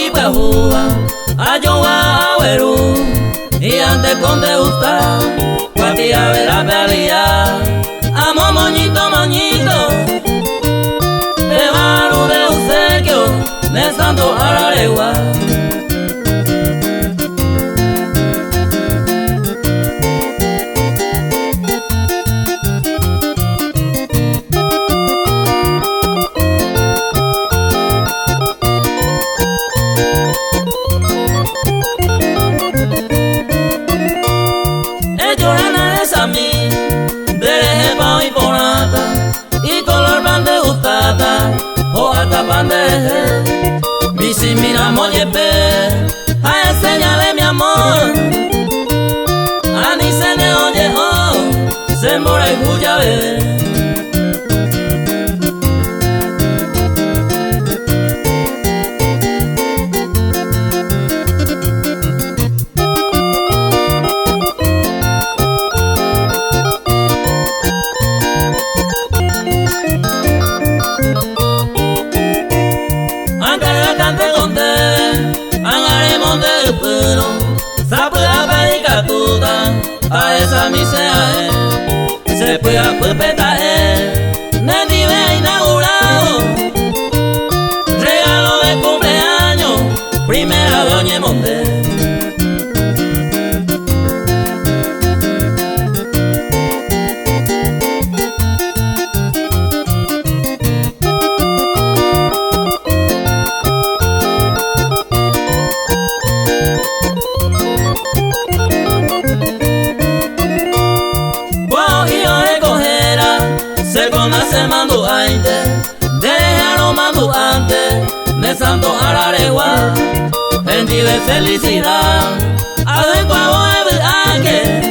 Guajúa, Ayowa, Aweru, y antes con te gusta, Guatía, Vera, Pelía, amo moñito, moñito, de Maru de Usequio, de Santo Araregua. Misi mira moyepe, a enseñarle mi amor. Ani se ne oye oh, se mora y bulla bebé. A esa misea se puede perpetuar, ne nivel inaugurado, regalo de cumpleaños, primera doña Monte. Se mandó antes, dejaron mandó antes, de Santo Araregua, en de felicidad, adecuado es verdad que